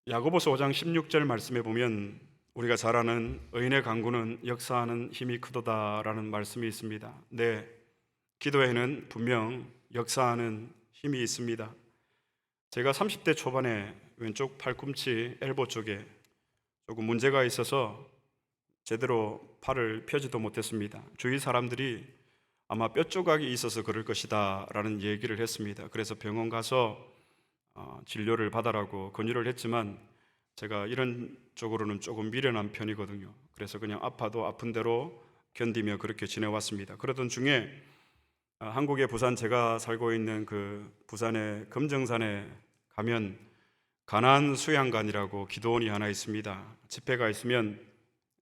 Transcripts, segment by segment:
야고보서 5장 16절 말씀에 보면 우리가 잘 아는 의인의 간구는 역사하는 힘이 크도다라는 말씀이 있습니다. 네, 기도에는 분명 역사하는 힘이 있습니다. 제가 30대 초반에 왼쪽 팔꿈치 엘보 쪽에 조금 문제가 있어서 제대로 팔을 펴지도 못했습니다. 주위 사람들이 아마 뼈 조각이 있어서 그럴 것이다 라는 얘기를 했습니다. 그래서 병원 가서 진료를 받아라고 권유를 했지만 제가 이런 쪽으로는 조금 미련한 편이거든요. 그래서 그냥 아파도 아픈 대로 견디며 그렇게 지내왔습니다. 그러던 중에 한국의 부산, 제가 살고 있는 그 부산의 금정산에 가면 가난 수양관이라고 기도원이 하나 있습니다. 집회가 있으면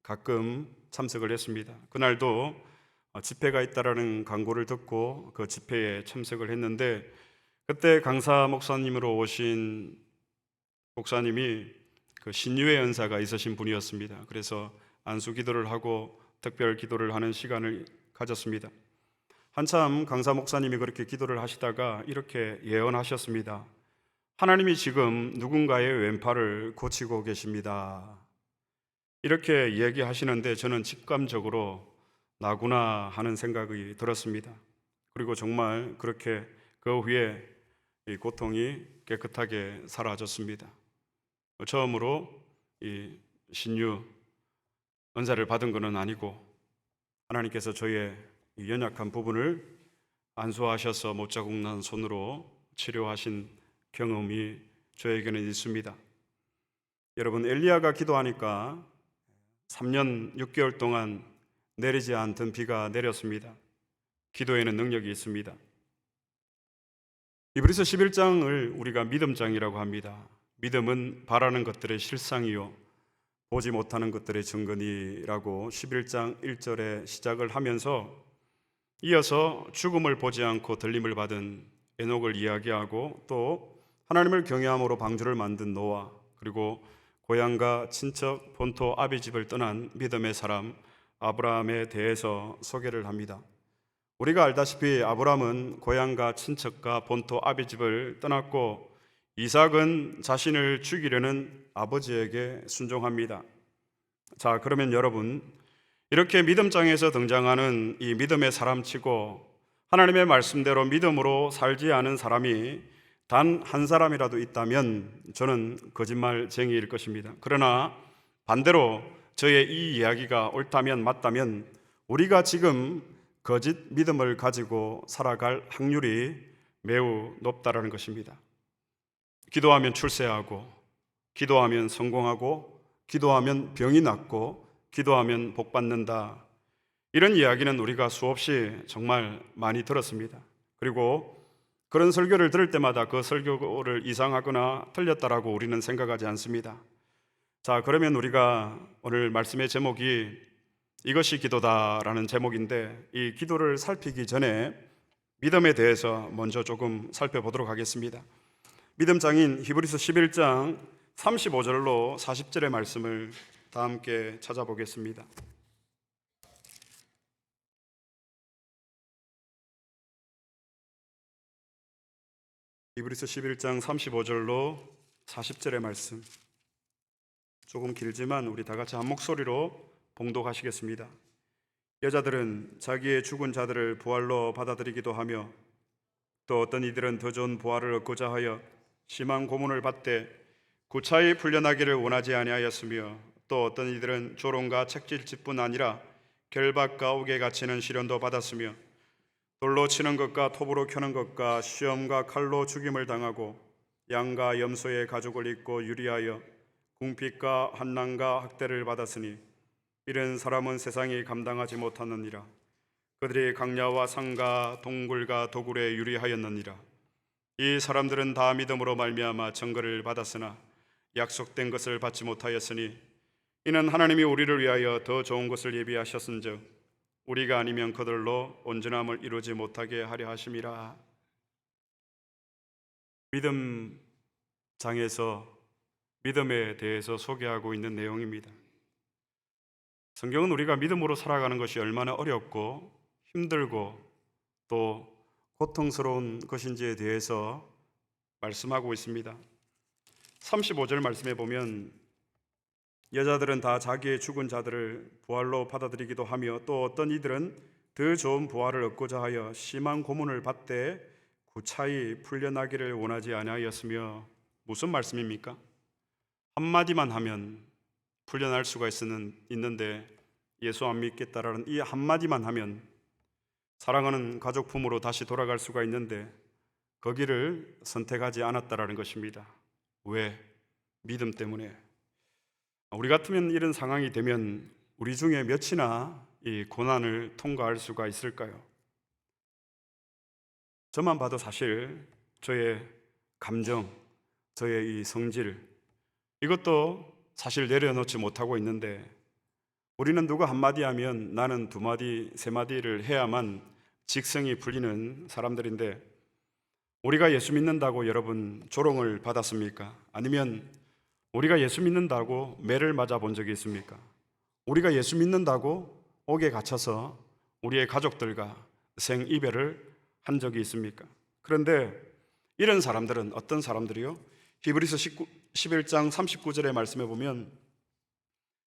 가끔 참석을 했습니다. 그날도 집회가 있다라는 광고를 듣고 그 집회에 참석을 했는데, 그때 강사 목사님으로 오신 목사님이 그 신유의 은사가 있으신 분이었습니다. 그래서 안수 기도를 하고 특별 기도를 하는 시간을 가졌습니다. 한참 강사 목사님이 그렇게 기도를 하시다가 이렇게 예언하셨습니다. 하나님이 지금 누군가의 왼팔을 고치고 계십니다. 이렇게 이야기하시는데 저는 직감적으로 나구나 하는 생각이 들었습니다. 그리고 정말 그렇게 그 후에 이 고통이 깨끗하게 사라졌습니다. 처음으로 이 신유 은사를 받은 것은 아니고 하나님께서 저의 이 연약한 부분을 안수하셔서 못자국 난 손으로 치료하신 경험이 저에게는 있습니다. 여러분, 엘리야가 기도하니까 3년 6개월 동안 내리지 않던 비가 내렸습니다. 기도에는 능력이 있습니다. 이브리서 11장을 우리가 믿음장이라고 합니다. 믿음은 바라는 것들의 실상이요 보지 못하는 것들의 증거니라고 11장 1절에 시작을 하면서 이어서 죽음을 보지 않고 들림을 받은 에녹을 이야기하고 또 하나님을 경외함으로 방주를 만든 노아, 그리고 고향과 친척 본토 아비집을 떠난 믿음의 사람 아브라함에 대해서 소개를 합니다. 우리가 알다시피 아브라함은 고향과 친척과 본토 아비집을 떠났고 이삭은 자신을 죽이려는 아버지에게 순종합니다. 자, 그러면 여러분, 이렇게 믿음장에서 등장하는 이 믿음의 사람치고 하나님의 말씀대로 믿음으로 살지 않은 사람이 단 한 사람이라도 있다면 저는 거짓말쟁이일 것입니다. 그러나 반대로 저의 이 이야기가 옳다면, 맞다면 우리가 지금 거짓 믿음을 가지고 살아갈 확률이 매우 높다라는 것입니다. 기도하면 출세하고, 기도하면 성공하고, 기도하면 병이 낫고, 기도하면 복 받는다, 이런 이야기는 우리가 수없이 정말 많이 들었습니다. 그리고 그런 설교를 들을 때마다 그 설교를 이상하거나 틀렸다라고 우리는 생각하지 않습니다. 자, 그러면 우리가 오늘 말씀의 제목이 이것이 기도다라는 제목인데, 이 기도를 살피기 전에 믿음에 대해서 먼저 조금 살펴보도록 하겠습니다. 믿음장인 히브리서 11장 35절로 40절의 말씀을 다 함께 찾아보겠습니다. 히브리서 11장 35절로 40절의 말씀, 조금 길지만 우리 다 같이 한 목소리로 봉독하시겠습니다. 여자들은 자기의 죽은 자들을 부활로 받아들이기도 하며 또 어떤 이들은 더 좋은 부활을 얻고자 하여 심한 고문을 받되 구차히 풀려나기를 원하지 아니하였으며 또 어떤 이들은 조롱과 책질짓뿐 아니라 결박과 옥에 갇히는 시련도 받았으며 돌로 치는 것과 톱으로 켜는 것과 시험과 칼로 죽임을 당하고 양과 염소의 가죽을 입고 유리하여 궁핍과 환난과 학대를 받았으니 이런 사람은 세상이 감당하지 못하느니라. 그들이 강야와 산과 동굴과 도굴에 유리하였느니라. 이 사람들은 다 믿음으로 말미암아 증거를 받았으나 약속된 것을 받지 못하였으니 이는 하나님이 우리를 위하여 더 좋은 것을 예비하셨은즉 우리가 아니면 그들로 온전함을 이루지 못하게 하려 하심이라. 믿음장에서 믿음에 대해서 소개하고 있는 내용입니다. 성경은 우리가 믿음으로 살아가는 것이 얼마나 어렵고 힘들고 또 고통스러운 것인지에 대해서 말씀하고 있습니다. 35절 말씀에 보면 여자들은 다 자기의 죽은 자들을 부활로 받아들이기도 하며 또 어떤 이들은 더 좋은 부활을 얻고자 하여 심한 고문을 받되 구차히 풀려나기를 원하지 아니하였으며. 무슨 말씀입니까? 한마디만 하면 풀려날 수가 있는데 예수 안 믿겠다라는 이 한마디만 하면 사랑하는 가족 품으로 다시 돌아갈 수가 있는데 거기를 선택하지 않았다라는 것입니다. 왜? 믿음 때문에. 우리 같으면 이런 상황이 되면 우리 중에 몇이나 이 고난을 통과할 수가 있을까요? 저만 봐도 사실 저의 감정, 저의 이 성질, 이것도 사실 내려놓지 못하고 있는데 우리는 누가 한마디 하면 나는 두 마디, 세 마디를 해야만 직성이 풀리는 사람들인데, 우리가 예수 믿는다고 여러분 조롱을 받았습니까? 아니면 우리가 예수 믿는다고 매를 맞아 본 적이 있습니까? 우리가 예수 믿는다고 옥에 갇혀서 우리의 가족들과 생이별을 한 적이 있습니까? 그런데 이런 사람들은 어떤 사람들이요? 히브리서 11장 39절의 말씀에 보면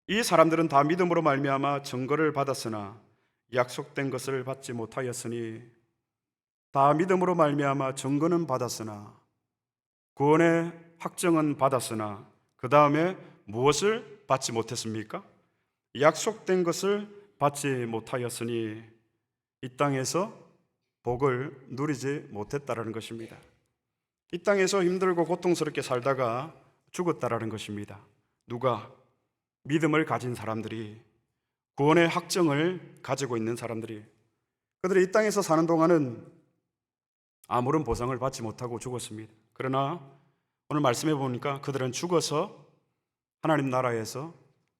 이 사람들은 다 믿음으로 말미암아 증거를 받았으나 약속된 것을 받지 못하였으니, 다 믿음으로 말미암아 증거는 받았으나 구원의 확정은 받았으나 그 다음에 무엇을 받지 못했습니까? 약속된 것을 받지 못하였으니 이 땅에서 복을 누리지 못했다라는 것입니다. 이 땅에서 힘들고 고통스럽게 살다가 죽었다라는 것입니다. 누가? 믿음을 가진 사람들이, 구원의 확정을 가지고 있는 사람들이. 그들이 이 땅에서 사는 동안은 아무런 보상을 받지 못하고 죽었습니다. 그러나 오늘 말씀해 보니까 그들은 죽어서 하나님 나라에서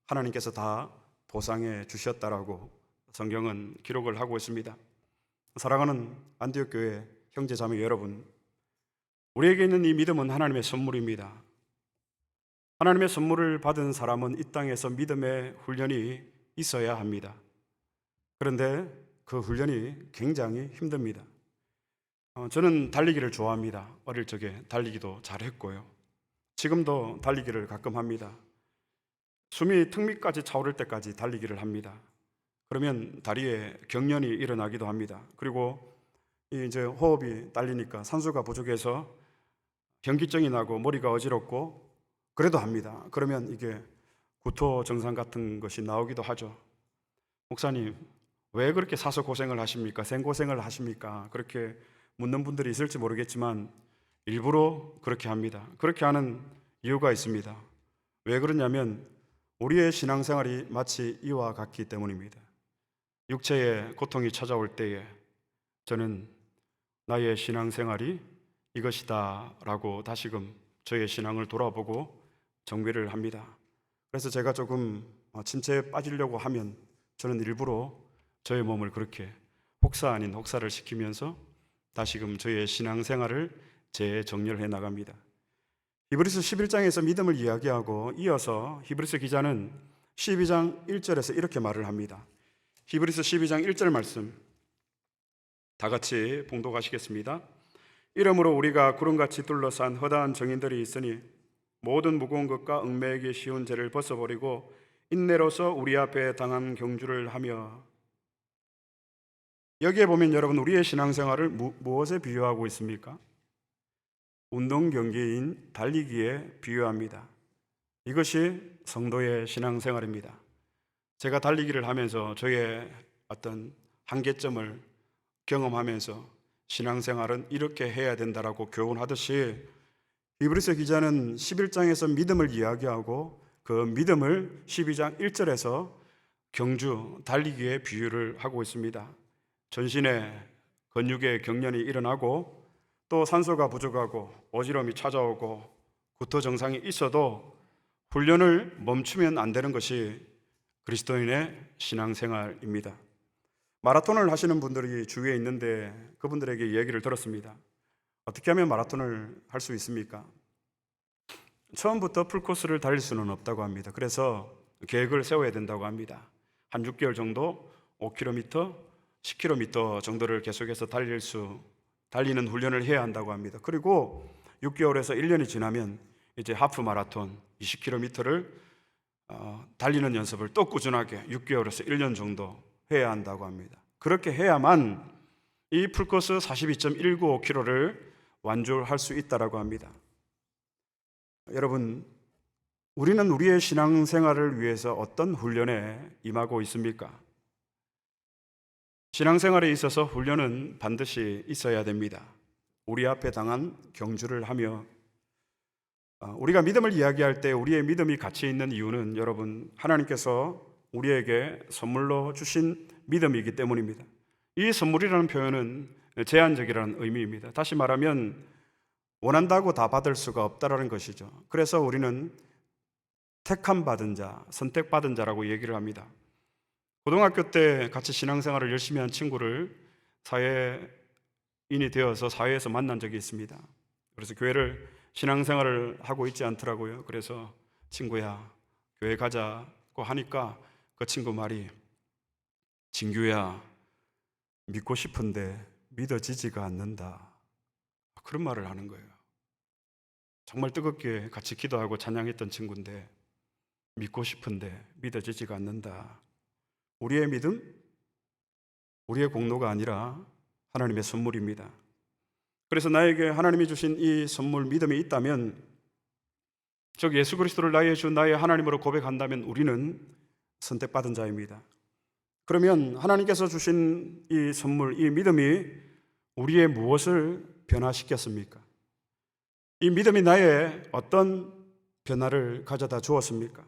하나님께서 다 보상해 주셨다라고 성경은 기록을 하고 있습니다. 사랑하는 안디옥 교회 형제 자매 여러분, 우리에게 있는 이 믿음은 하나님의 선물입니다. 하나님의 선물을 받은 사람은 이 땅에서 믿음의 훈련이 있어야 합니다. 그런데 그 훈련이 굉장히 힘듭니다. 저는 달리기를 좋아합니다. 어릴 적에 달리기도 잘했고요. 지금도 달리기를 가끔 합니다. 숨이 턱 밑까지 차오를 때까지 달리기를 합니다. 그러면 다리에 경련이 일어나기도 합니다. 그리고 이제 호흡이 딸리니까 산소가 부족해서 현기증이 나고 머리가 어지럽고 그래도 합니다. 그러면 이게 구토 증상 같은 것이 나오기도 하죠. 목사님, 왜 그렇게 사서 고생을 하십니까? 생고생을 하십니까? 그렇게 묻는 분들이 있을지 모르겠지만 일부러 그렇게 합니다. 그렇게 하는 이유가 있습니다. 왜 그러냐면 우리의 신앙생활이 마치 이와 같기 때문입니다. 육체의 고통이 찾아올 때에 저는 나의 신앙생활이 이것이다 라고 다시금 저의 신앙을 돌아보고 정비를 합니다. 그래서 제가 조금 침체에 빠지려고 하면 저는 일부러 저의 몸을 그렇게 혹사 아닌 혹사를 시키면서 다시금 저의 신앙생활을 재정렬해 나갑니다. 히브리서 11장에서 믿음을 이야기하고 이어서 히브리서 기자는 12장 1절에서 이렇게 말을 합니다. 히브리서 12장 1절 말씀 다 같이 봉독하시겠습니다. 이러므로 우리가 구름같이 둘러싼 허다한 정인들이 있으니 모든 무거운 것과 얽매이기 쉬운 죄를 벗어버리고 인내로서 우리 앞에 당한 경주를 하며. 여기에 보면 여러분 우리의 신앙생활을 무엇에 비유하고 있습니까? 운동 경기인 달리기에 비유합니다. 이것이 성도의 신앙생활입니다. 제가 달리기를 하면서 저의 어떤 한계점을 경험하면서 신앙생활은 이렇게 해야 된다라고 교훈하듯이 히브리서 기자는 11장에서 믿음을 이야기하고 그 믿음을 12장 1절에서 경주, 달리기에 비유를 하고 있습니다. 전신에 근육의 경련이 일어나고 또 산소가 부족하고 어지러움이 찾아오고 구토 증상이 있어도 훈련을 멈추면 안 되는 것이 그리스도인의 신앙생활입니다. 마라톤을 하시는 분들이 주위에 있는데 그분들에게 얘기를 들었습니다. 어떻게 하면 마라톤을 할 수 있습니까? 처음부터 풀코스를 달릴 수는 없다고 합니다. 그래서 계획을 세워야 된다고 합니다. 한 6개월 정도 5km, 10km 정도를 계속해서 달리는 훈련을 해야 한다고 합니다. 그리고 6개월에서 1년이 지나면 이제 하프 마라톤 20km를 달리는 연습을 또 꾸준하게 6개월에서 1년 정도 해야 한다고 합니다. 그렇게 해야만 이 풀코스 42.195km를 완주할 수 있다고 합니다. 여러분, 우리는 우리의 신앙생활을 위해서 어떤 훈련에 임하고 있습니까? 신앙생활에 있어서 훈련은 반드시 있어야 됩니다. 우리 앞에 당한 경주를 하며 우리가 믿음을 이야기할 때 우리의 믿음이 가치 있는 이유는 여러분, 하나님께서 우리에게 선물로 주신 믿음이기 때문입니다. 이 선물이라는 표현은 제한적이라는 의미입니다. 다시 말하면 원한다고 다 받을 수가 없다라는 것이죠. 그래서 우리는 택함 받은 자, 선택받은 자라고 얘기를 합니다. 고등학교 때 같이 신앙생활을 열심히 한 친구를 사회인이 되어서 사회에서 만난 적이 있습니다. 그래서 교회를 신앙생활을 하고 있지 않더라고요. 그래서 친구야, 교회 가자고 하니까 그 친구 말이, 진규야, 믿고 싶은데 믿어지지가 않는다, 그런 말을 하는 거예요. 정말 뜨겁게 같이 기도하고 찬양했던 친구인데 믿고 싶은데 믿어지지가 않는다. 우리의 믿음, 우리의 공로가 아니라 하나님의 선물입니다. 그래서 나에게 하나님이 주신 이 선물 믿음이 있다면, 즉 예수 그리스도를 나의 주 나의 하나님으로 고백한다면 우리는 선택받은 자입니다. 그러면 하나님께서 주신 이 선물, 이 믿음이 우리의 무엇을 변화시켰습니까? 이 믿음이 나의 어떤 변화를 가져다 주었습니까?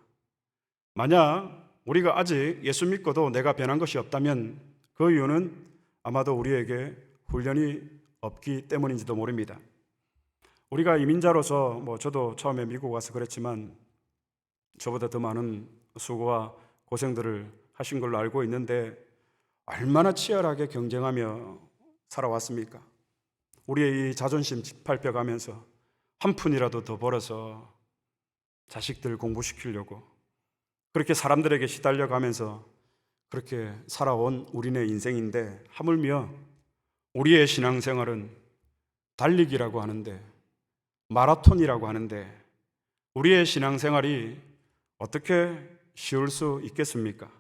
만약 우리가 아직 예수 믿고도 내가 변한 것이 없다면 그 이유는 아마도 우리에게 훈련이 없기 때문인지도 모릅니다. 우리가 이민자로서 저도 처음에 미국 와서 그랬지만 저보다 더 많은 수고와 고생들을 하신 걸로 알고 있는데 얼마나 치열하게 경쟁하며 살아왔습니까? 우리의 이 자존심 짓밟혀가면서 한 푼이라도 더 벌어서 자식들 공부시키려고 그렇게 사람들에게 시달려가면서 그렇게 살아온 우리네 인생인데, 하물며 우리의 신앙생활은 달리기라고 하는데, 마라톤이라고 하는데 우리의 신앙생활이 어떻게 쉬울 수 있겠습니까?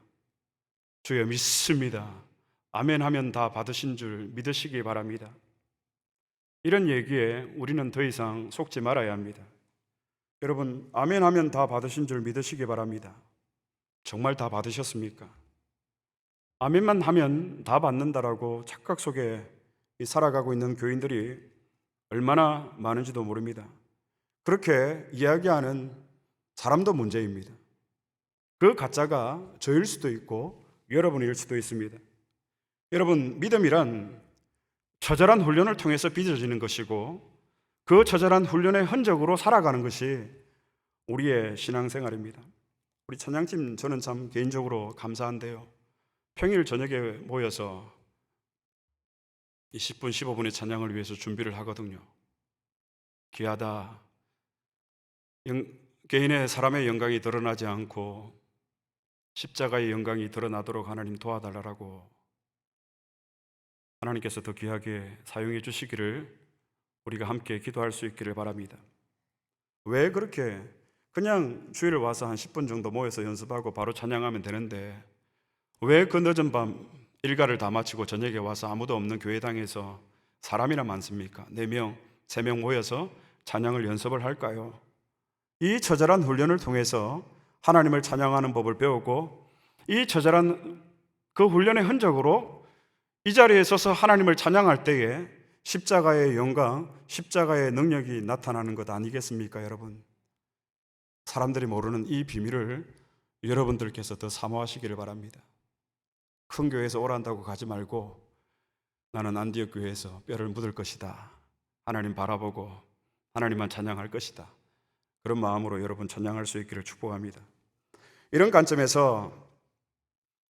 주여 믿습니다. 아멘 하면 다 받으신 줄 믿으시기 바랍니다. 이런 얘기에 우리는 더 이상 속지 말아야 합니다. 여러분, 아멘 하면 다 받으신 줄 믿으시기 바랍니다. 정말 다 받으셨습니까? 아멘만 하면 다 받는다라고 착각 속에 살아가고 있는 교인들이 얼마나 많은지도 모릅니다. 그렇게 이야기하는 사람도 문제입니다. 그 가짜가 저일 수도 있고 여러분일 수도 있습니다. 여러분, 믿음이란 처절한 훈련을 통해서 빚어지는 것이고 그 처절한 훈련의 흔적으로 살아가는 것이 우리의 신앙생활입니다. 우리 찬양팀, 저는 참 개인적으로 감사한데요, 평일 저녁에 모여서 20분, 15분의 찬양을 위해서 준비를 하거든요. 귀하다. 개인의 사람의 영광이 드러나지 않고 십자가의 영광이 드러나도록 하나님 도와달라고 하나님께서 더 귀하게 사용해 주시기를 우리가 함께 기도할 수 있기를 바랍니다. 왜 그렇게 그냥 주일에 와서 한 10분 정도 모여서 연습하고 바로 찬양하면 되는데 왜 그 늦은 밤 일과를 다 마치고 저녁에 와서 아무도 없는 교회당에서 사람이나 많습니까? 4명, 3명 모여서 찬양을 연습을 할까요? 이 처절한 훈련을 통해서 하나님을 찬양하는 법을 배우고 이 처절한 그 훈련의 흔적으로 이 자리에 서서 하나님을 찬양할 때에 십자가의 영광, 십자가의 능력이 나타나는 것 아니겠습니까, 여러분? 사람들이 모르는 이 비밀을 여러분들께서 더 사모하시기를 바랍니다. 큰 교회에서 오란다고 가지 말고 나는 안디옥 교회에서 뼈를 묻을 것이다, 하나님 바라보고 하나님만 찬양할 것이다, 그런 마음으로 여러분 찬양할 수 있기를 축복합니다. 이런 관점에서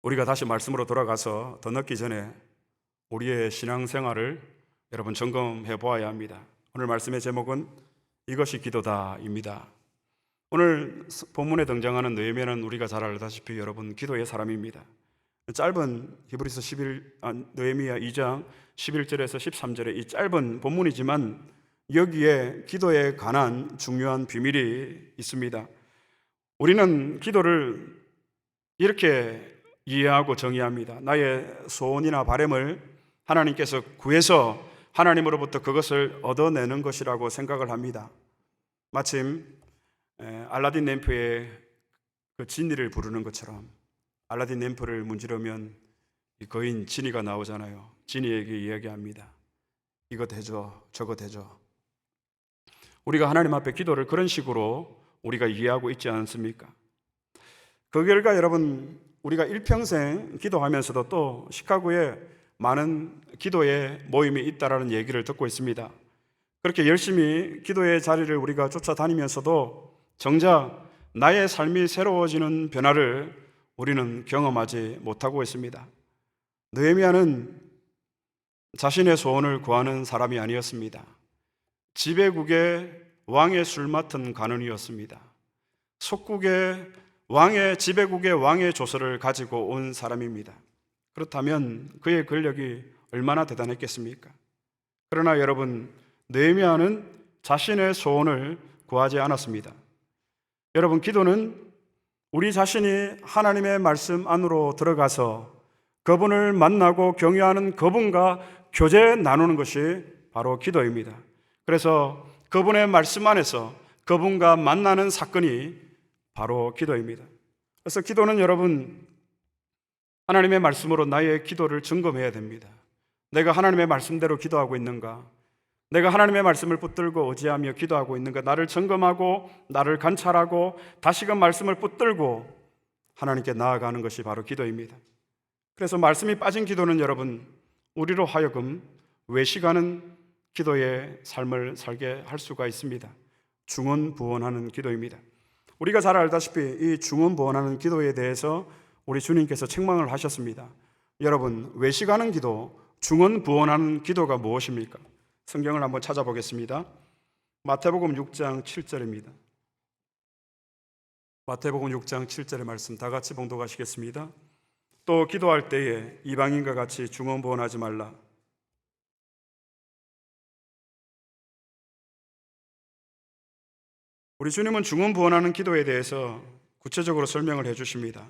우리가 다시 말씀으로 돌아가서 더 늦기 전에 우리의 신앙생활을 여러분 점검해 보아야 합니다. 오늘 말씀의 제목은 이것이 기도다입니다. 오늘 본문에 등장하는 느헤미야는 우리가 잘 알다시피 여러분 기도의 사람입니다. 짧은 히브리서 느헤미야 2장 11절에서 13절의 이 짧은 본문이지만 여기에 기도에 관한 중요한 비밀이 있습니다. 우리는 기도를 이렇게 이해하고 정의합니다. 나의 소원이나 바람을 하나님께서 구해서 하나님으로부터 그것을 얻어내는 것이라고 생각을 합니다. 마침 알라딘 램프의 그 지니를 부르는 것처럼 알라딘 램프를 문지르면 이 거인 지니가 나오잖아요. 지니에게 이야기합니다. 이것 해줘, 저것 해줘. 우리가 하나님 앞에 기도를 그런 식으로 우리가 이해하고 있지 않습니까? 그 결과 여러분, 우리가 일평생 기도하면서도 또 시카고에 많은 기도의 모임이 있다라는 얘기를 듣고 있습니다. 그렇게 열심히 기도의 자리를 우리가 쫓아다니면서도 정작 나의 삶이 새로워지는 변화를 우리는 경험하지 못하고 있습니다. 느헤미야는 자신의 소원을 구하는 사람이 아니었습니다. 지배국의 왕의 술 맡은 관원이었습니다. 속국의 왕의 지배국의 왕의 조서를 가지고 온 사람입니다. 그렇다면 그의 권력이 얼마나 대단했겠습니까? 그러나 여러분, 느헤미야는 자신의 소원을 구하지 않았습니다. 여러분, 기도는 우리 자신이 하나님의 말씀 안으로 들어가서 그분을 만나고 경외하는 그분과 교제 나누는 것이 바로 기도입니다. 그래서 그분의 말씀 안에서 그분과 만나는 사건이 바로 기도입니다. 그래서 기도는 여러분, 하나님의 말씀으로 나의 기도를 점검해야 됩니다. 내가 하나님의 말씀대로 기도하고 있는가? 내가 하나님의 말씀을 붙들고 의지하며 기도하고 있는가? 나를 점검하고 나를 관찰하고 다시금 말씀을 붙들고 하나님께 나아가는 것이 바로 기도입니다. 그래서 말씀이 빠진 기도는 여러분, 우리로 하여금 외식하는 기도의 삶을 살게 할 수가 있습니다. 중언부언하는 기도입니다. 우리가 잘 알다시피 이 중언부언하는 기도에 대해서 우리 주님께서 책망을 하셨습니다. 여러분, 외식하는 기도, 중언부언하는 기도가 무엇입니까? 성경을 한번 찾아보겠습니다. 마태복음 6장 7절입니다. 마태복음 6장 7절의 말씀 다 같이 봉독하시겠습니다. 또 기도할 때에 이방인과 같이 중언부언하지 말라. 우리 주님은 중언부언하는 기도에 대해서 구체적으로 설명을 해주십니다.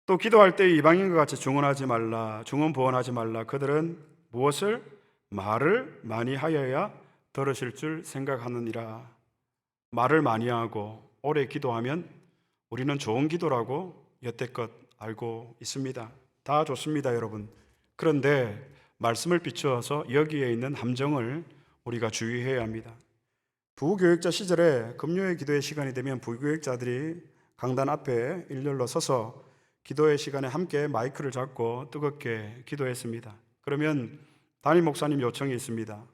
또 기도할 때 이방인과 같이 중언하지 말라, 중언부언하지 말라. 그들은 무엇을? 말을 많이 하여야 들으실 줄 생각하느니라. 말을 많이 하고 오래 기도하면 우리는 좋은 기도라고 여태껏 알고 있습니다. 다 좋습니다, 여러분. 그런데 말씀을 비추어서 여기에 있는 함정을 우리가 주의해야 합니다. 부교육자 시절에 금요일 기도의 시간이 되면 부교육자들이 강단 앞에 일렬로 서서 기도의 시간에 함께 마이크를 잡고 뜨겁게 기도했습니다. 그러면 담임 목사님 요청이 있습니다.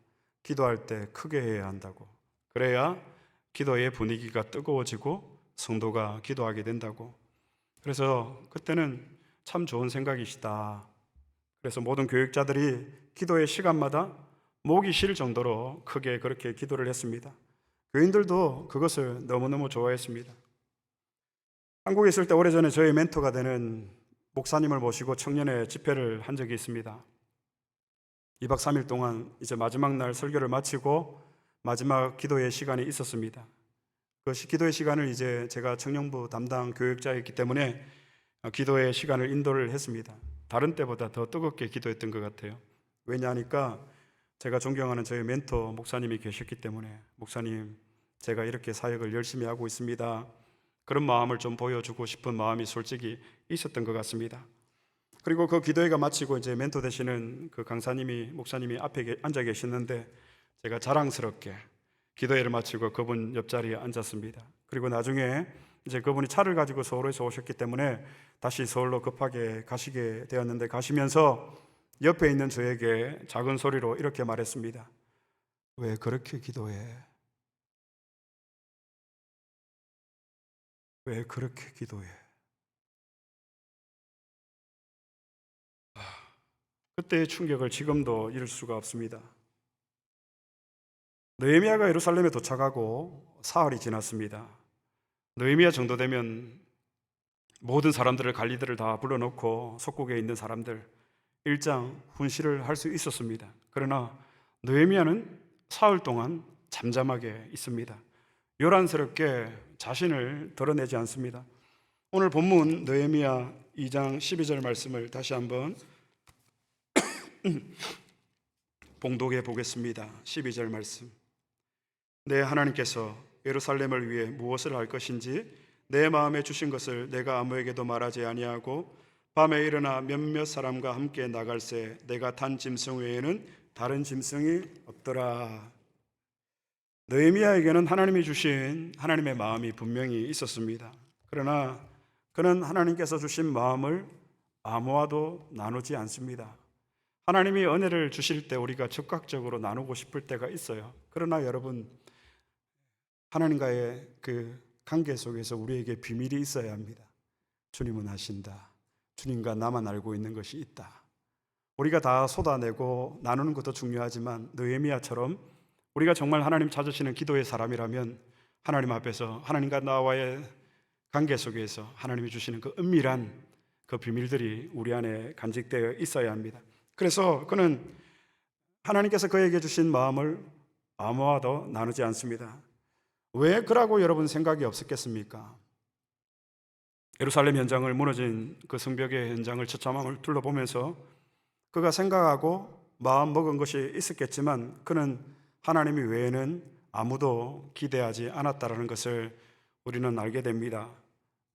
기도할 때 크게 해야 한다고. 그래야 기도의 분위기가 뜨거워지고 성도가 기도하게 된다고. 그래서 그때는 참 좋은 생각이시다. 그래서 모든 교육자들이 기도의 시간마다 목이 쉴 정도로 크게 그렇게 기도를 했습니다. 교인들도 그것을 너무너무 좋아했습니다. 한국에 있을 때 오래전에 저희 멘토가 되는 목사님을 모시고 청년회 집회를 한 적이 있습니다. 2박 3일 동안 이제 마지막 날 설교를 마치고 마지막 기도의 시간이 있었습니다. 그 기도의 시간을 이제 제가 청년부 담당 교육자였기 때문에 기도의 시간을 인도를 했습니다. 다른 때보다 더 뜨겁게 기도했던 것 같아요. 왜냐하니까 제가 존경하는 저희 멘토 목사님이 계셨기 때문에, 목사님, 제가 이렇게 사역을 열심히 하고 있습니다. 그런 마음을 좀 보여주고 싶은 마음이 솔직히 있었던 것 같습니다. 그리고 그 기도회가 마치고 이제 멘토 되시는 그 강사님이, 목사님이 앞에 앉아 계셨는데 제가 자랑스럽게 기도회를 마치고 그분 옆자리에 앉았습니다. 그리고 나중에 이제 그분이 차를 가지고 서울에서 오셨기 때문에 다시 서울로 급하게 가시게 되었는데, 가시면서 옆에 있는 저에게 작은 소리로 이렇게 말했습니다. 왜 그렇게 기도해? 왜 그렇게 기도해? 그때의 충격을 지금도 잃을 수가 없습니다. 느헤미야가 예루살렘에 도착하고 사흘이 지났습니다. 느헤미야 정도 되면 모든 사람들을, 관리들을 다 불러놓고 속국에 있는 사람들 일장 훈시를 할 수 있었습니다. 그러나 느헤미야는 사흘 동안 잠잠하게 있습니다. 요란스럽게 자신을 드러내지 않습니다. 오늘 본문 느헤미야 2장 12절 말씀을 다시 한번 봉독해 보겠습니다. 12절 말씀. 내 하나님께서 예루살렘을 위해 무엇을 할 것인지 내 마음에 주신 것을 내가 아무에게도 말하지 아니하고 밤에 일어나 몇몇 사람과 함께 나갈새 내가 탄 짐승 외에는 다른 짐승이 없더라. 느헤미야에게는 하나님이 주신 하나님의 마음이 분명히 있었습니다. 그러나 그는 하나님께서 주신 마음을 아무와도 나누지 않습니다. 하나님이 은혜를 주실 때 우리가 적극적으로 나누고 싶을 때가 있어요. 그러나 여러분, 하나님과의 그 관계 속에서 우리에게 비밀이 있어야 합니다. 주님은 아신다. 주님과 나만 알고 있는 것이 있다. 우리가 다 쏟아내고 나누는 것도 중요하지만 느헤미야처럼 우리가 정말 하나님 찾으시는 기도의 사람이라면 하나님 앞에서 하나님과 나와의 관계 속에서 하나님이 주시는 그 은밀한 그 비밀들이 우리 안에 간직되어 있어야 합니다. 그래서 그는 하나님께서 그에게 주신 마음을 아무와도 나누지 않습니다. 왜 그러고 여러분 생각이 없었겠습니까? 예루살렘 현장을 무너진 그 성벽의 현장을 처참함을 둘러보면서 그가 생각하고 마음 먹은 것이 있었겠지만 그는 하나님이 외에는 아무도 기대하지 않았다는 것을 우리는 알게 됩니다.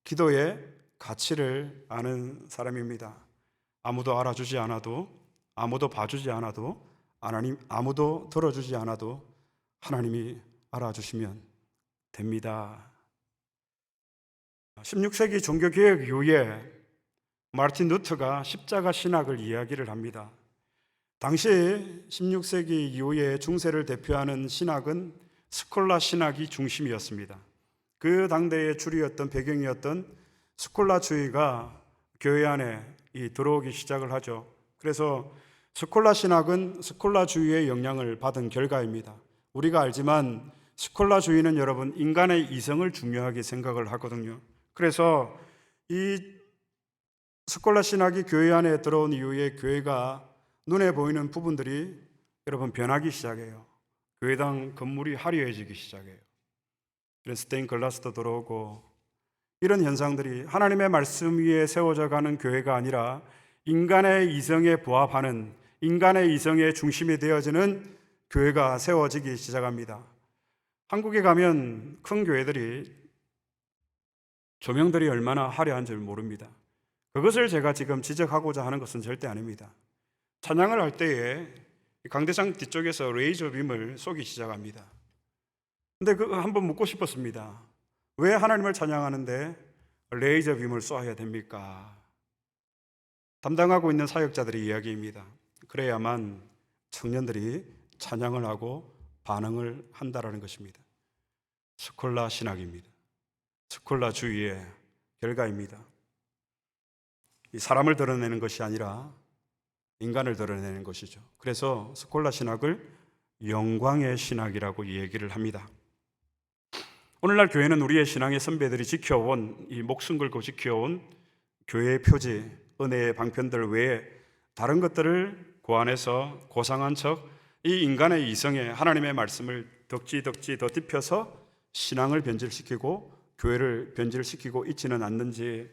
기도의 가치를 아는 사람입니다. 아무도 알아주지 않아도, 아무도 봐주지 않아도, 아무도 들어주지 않아도 하나님이 알아주시면 됩니다. 16세기 종교개혁 이후에 마르틴 루터가 십자가 신학을 이야기를 합니다. 당시 16세기 이후에 중세를 대표하는 신학은 스콜라 신학이 중심이었습니다. 그 당대의 주류였던 배경이었던 스콜라주의가 교회 안에 들어오기 시작을 하죠. 그래서 스콜라 신학은 스콜라주의의 영향을 받은 결과입니다. 우리가 알지만 스콜라주의는 여러분 인간의 이성을 중요하게 생각을 하거든요. 그래서 이 스콜라 신학이 교회 안에 들어온 이후에 교회가 눈에 보이는 부분들이 여러분 변하기 시작해요. 교회당 건물이 화려해지기 시작해요. 스테인 글라스도 들어오고 이런 현상들이 하나님의 말씀 위에 세워져 가는 교회가 아니라 인간의 이성에 부합하는 인간의 이성의 중심이 되어지는 교회가 세워지기 시작합니다. 한국에 가면 큰 교회들이 조명들이 얼마나 화려한 줄 모릅니다. 그것을 제가 지금 지적하고자 하는 것은 절대 아닙니다. 찬양을 할 때에 강대상 뒤쪽에서 레이저 빔을 쏘기 시작합니다. 근데 한번 묻고 싶었습니다. 왜 하나님을 찬양하는데 레이저 빔을 쏘아야 됩니까? 담당하고 있는 사역자들의 이야기입니다. 그래야만 청년들이 찬양을 하고 반응을 한다라는 것입니다. 스콜라 신학입니다. 스콜라주의의 결과입니다. 이 사람을 드러내는 것이 아니라 인간을 드러내는 것이죠. 그래서 스콜라 신학을 영광의 신학이라고 얘기를 합니다. 오늘날 교회는 우리의 신앙의 선배들이 지켜온 이 목숨 걸고 지켜온 교회의 표지, 은혜의 방편들 외에 다른 것들을 고안해서 고상한 척 이 인간의 이성에 하나님의 말씀을 덕지 덧입혀서 신앙을 변질시키고 교회를 변질시키고 있지는 않는지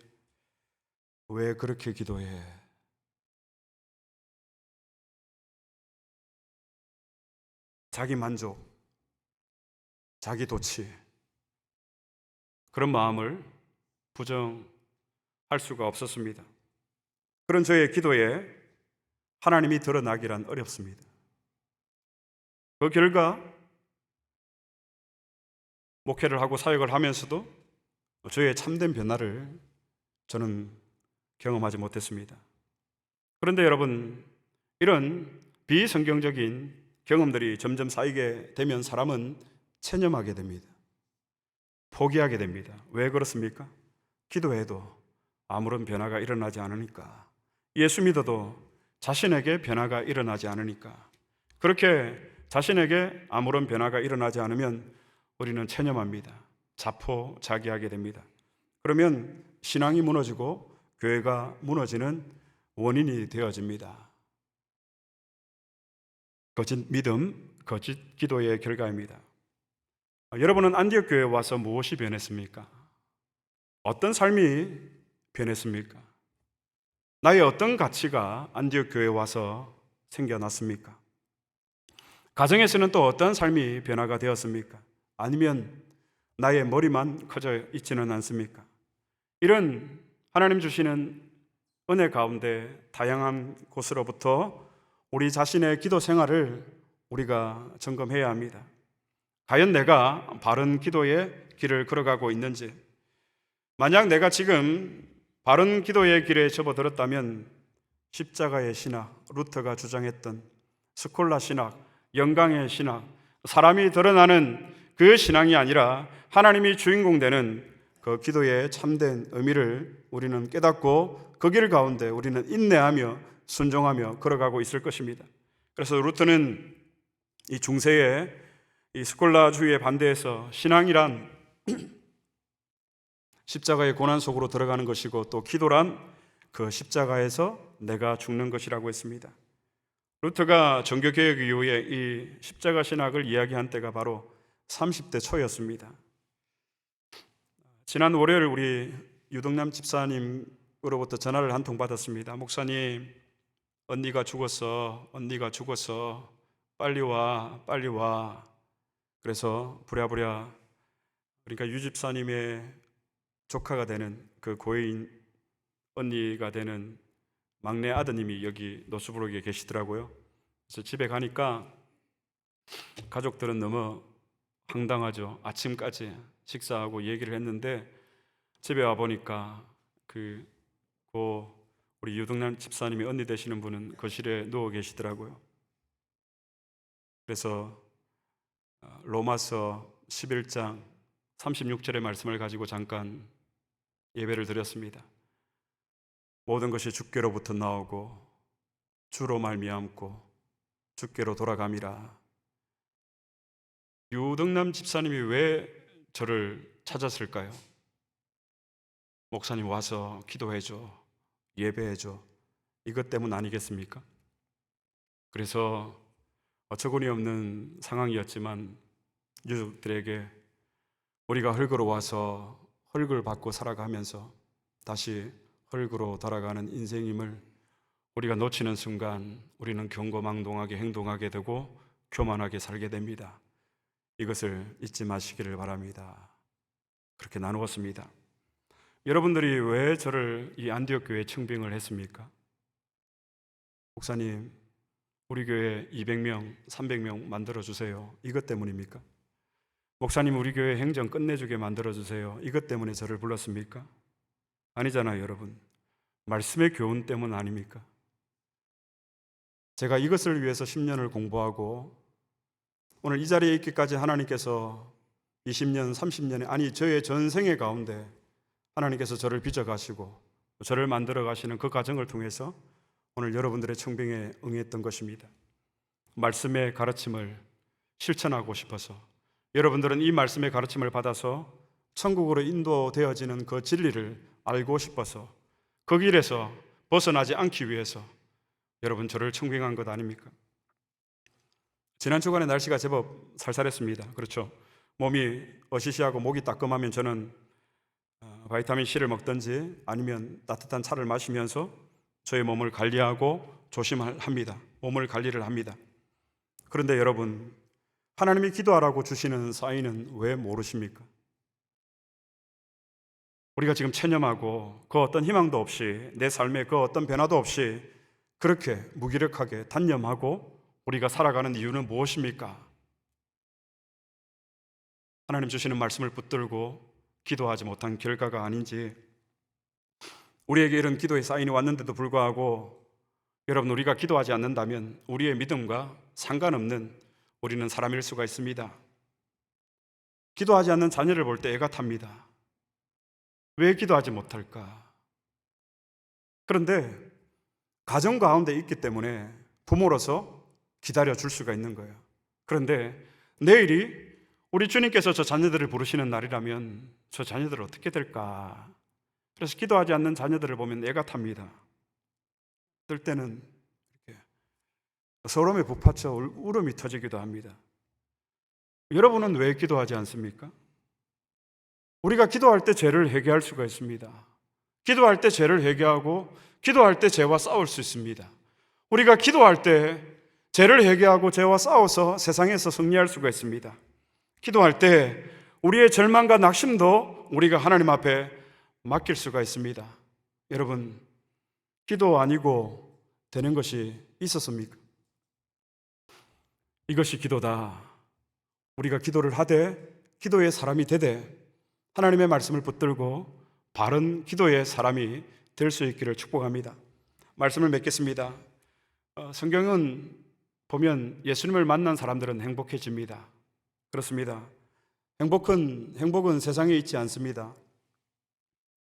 왜 그렇게 기도해? 자기 만족, 자기 도취 그런 마음을 부정할 수가 없었습니다. 그런 저의 기도에 하나님이 드러나기란 어렵습니다. 그 결과 목회를 하고 사역을 하면서도 저의 참된 변화를 저는 경험하지 못했습니다. 그런데 여러분, 이런 비성경적인 경험들이 점점 쌓이게 되면 사람은 체념하게 됩니다. 포기하게 됩니다. 왜 그렇습니까? 기도해도 아무런 변화가 일어나지 않으니까. 예수 믿어도 자신에게 변화가 일어나지 않으니까. 그렇게 자신에게 아무런 변화가 일어나지 않으면 우리는 체념합니다. 자포자기하게 됩니다. 그러면 신앙이 무너지고 교회가 무너지는 원인이 되어집니다. 거짓 믿음, 거짓 기도의 결과입니다. 여러분은 안디옥 교회에 와서 무엇이 변했습니까? 어떤 삶이 변했습니까? 나의 어떤 가치가 안디옥 교회에 와서 생겨났습니까? 가정에서는 또 어떤 삶이 변화가 되었습니까? 아니면 나의 머리만 커져 있지는 않습니까? 이런 하나님 주시는 은혜 가운데 다양한 곳으로부터 우리 자신의 기도 생활을 우리가 점검해야 합니다. 과연 내가 바른 기도의 길을 걸어가고 있는지, 만약 내가 지금 바른 기도의 길에 접어들었다면 십자가의 신학, 루터가 주장했던 스콜라 신학, 영광의 신학, 사람이 드러나는 그 신앙이 아니라 하나님이 주인공 되는 그 기도의 참된 의미를 우리는 깨닫고 그 길 가운데 우리는 인내하며 순종하며 걸어가고 있을 것입니다. 그래서 루터는 이 중세의 이 스콜라주의에 반대해서 신앙이란 십자가의 고난 속으로 들어가는 것이고 또 기도란 그 십자가에서 내가 죽는 것이라고 했습니다. 루터가 종교개혁 이후에 이 십자가 신학을 이야기한 때가 바로 30대 초였습니다. 지난 월요일 우리 유동남 집사님으로부터 전화를 한 통 받았습니다. 목사님, 언니가 죽었어. 빨리 와, 빨리 와. 그래서 부랴부랴, 그러니까 유 집사님의 조카가 되는 그 고인 언니가 되는 막내 아드님이 여기 노스브룩에 계시더라고요. 그래서 집에 가니까 가족들은 너무 황당하죠. 아침까지 식사하고 얘기를 했는데 집에 와 보니까 우리 유동남 집사님이 언니 되시는 분은 거실에 누워 계시더라고요. 그래서 로마서 11장 36절의 말씀을 가지고 잠깐 예배를 드렸습니다. 모든 것이 주께로부터 나오고 주로 말미암고 주께로 돌아감이라. 유동남 집사님이 왜 저를 찾았을까요? 목사님 와서 기도해줘, 예배해줘, 이것 때문 아니겠습니까? 그래서 어처구니 없는 상황이었지만 유족들에게 우리가 흙으로 와서 흙을 받고 살아가면서 다시 흙으로 돌아가는 인생임을 우리가 놓치는 순간 우리는 경거망동하게 행동하게 되고 교만하게 살게 됩니다. 이것을 잊지 마시기를 바랍니다. 그렇게 나누었습니다. 여러분들이 왜 저를 이 안디옥 교회에 청빙을 했습니까? 목사님, 우리 교회 200명, 300명 만들어주세요. 이것 때문입니까? 목사님, 우리 교회 행정 끝내주게 만들어주세요. 이것 때문에 저를 불렀습니까? 아니잖아요, 여러분. 말씀의 교훈 때문 아닙니까? 제가 이것을 위해서 10년을 공부하고 오늘 이 자리에 있기까지 하나님께서 20년, 30년에 아니 저의 전생의 가운데 하나님께서 저를 빚어가시고 저를 만들어 가시는 그 과정을 통해서 오늘 여러분들의 청빙에 응했던 것입니다. 말씀의 가르침을 실천하고 싶어서 여러분들은 이 말씀의 가르침을 받아서 천국으로 인도되어지는 그 진리를 알고 싶어서 그 길에서 벗어나지 않기 위해서 여러분 저를 청빙한 것 아닙니까? 지난 주간에 날씨가 제법 살살했습니다. 그렇죠? 몸이 어시시하고 목이 따끔하면 저는 바이타민 C를 먹든지 아니면 따뜻한 차를 마시면서 저의 몸을 관리하고 조심합니다. 몸을 관리를 합니다. 그런데 여러분, 하나님이 기도하라고 주시는 사인은 왜 모르십니까? 우리가 지금 체념하고 그 어떤 희망도 없이 내 삶에 그 어떤 변화도 없이 그렇게 무기력하게 단념하고 우리가 살아가는 이유는 무엇입니까? 하나님 주시는 말씀을 붙들고 기도하지 못한 결과가 아닌지, 우리에게 이런 기도의 사인이 왔는데도 불구하고 여러분 우리가 기도하지 않는다면 우리의 믿음과 상관없는 우리는 사람일 수가 있습니다. 기도하지 않는 자녀를 볼 때 애가 탑니다. 왜 기도하지 못할까? 그런데 가정 가운데 있기 때문에 부모로서 기다려 줄 수가 있는 거예요. 그런데 내일이 우리 주님께서 저 자녀들을 부르시는 날이라면 저 자녀들 어떻게 될까? 그래서 기도하지 않는 자녀들을 보면 애가 탑니다. 어떨 때는 이렇게 소름에 북받쳐 울음이 터지기도 합니다. 여러분은 왜 기도하지 않습니까? 우리가 기도할 때 죄를 회개할 수가 있습니다. 기도할 때 죄를 회개하고 기도할 때 죄와 싸울 수 있습니다. 우리가 기도할 때 죄를 회개하고 죄와 싸워서 세상에서 승리할 수가 있습니다. 기도할 때 우리의 절망과 낙심도 우리가 하나님 앞에 맡길 수가 있습니다. 여러분, 기도 아니고 되는 것이 있었습니까? 이것이 기도다. 우리가 기도를 하되 기도의 사람이 되되 하나님의 말씀을 붙들고 바른 기도의 사람이 될 수 있기를 축복합니다. 말씀을 맺겠습니다. 성경은 보면 예수님을 만난 사람들은 행복해집니다. 그렇습니다. 행복은 세상에 있지 않습니다.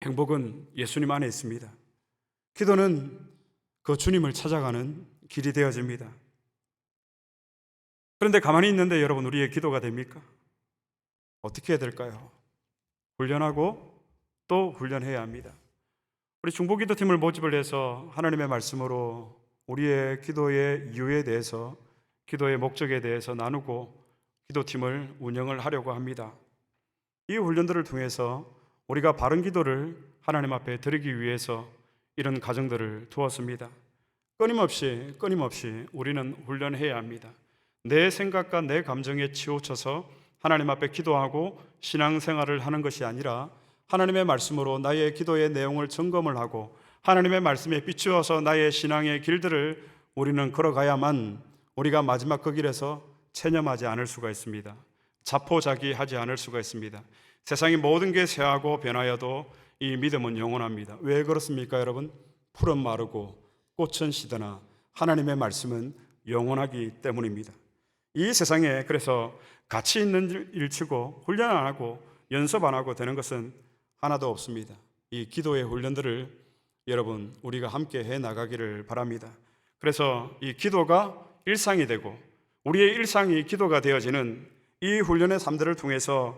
행복은 예수님 안에 있습니다. 기도는 그 주님을 찾아가는 길이 되어집니다. 그런데 가만히 있는데 여러분, 우리의 기도가 됩니까? 어떻게 해야 될까요? 훈련하고 또 훈련해야 합니다. 우리 중보기도팀을 모집을 해서 하나님의 말씀으로 우리의 기도의 이유에 대해서, 기도의 목적에 대해서 나누고 기도팀을 운영을 하려고 합니다. 이 훈련들을 통해서 우리가 바른 기도를 하나님 앞에 드리기 위해서 이런 과정들을 두었습니다. 끊임없이 우리는 훈련해야 합니다. 내 생각과 내 감정에 치우쳐서 하나님 앞에 기도하고 신앙생활을 하는 것이 아니라 하나님의 말씀으로 나의 기도의 내용을 점검을 하고 하나님의 말씀에 비추어서 나의 신앙의 길들을 우리는 걸어가야만 우리가 마지막 그 길에서 체념하지 않을 수가 있습니다. 자포자기하지 않을 수가 있습니다. 세상의 모든 게 쇠하고 변하여도 이 믿음은 영원합니다. 왜 그렇습니까, 여러분? 풀은 마르고 꽃은 시드나 하나님의 말씀은 영원하기 때문입니다. 이 세상에 그래서 가치 있는 일치고 훈련 안 하고 연습 안 하고 되는 것은 하나도 없습니다. 이 기도의 훈련들을 여러분, 우리가 함께 해 나가기를 바랍니다. 그래서 이 기도가 일상이 되고 우리의 일상이 기도가 되어지는 이 훈련의 삶들을 통해서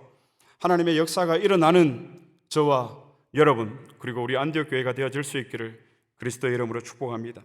하나님의 역사가 일어나는 저와 여러분, 그리고 우리 안디옥 교회가 되어질 수 있기를 그리스도의 이름으로 축복합니다.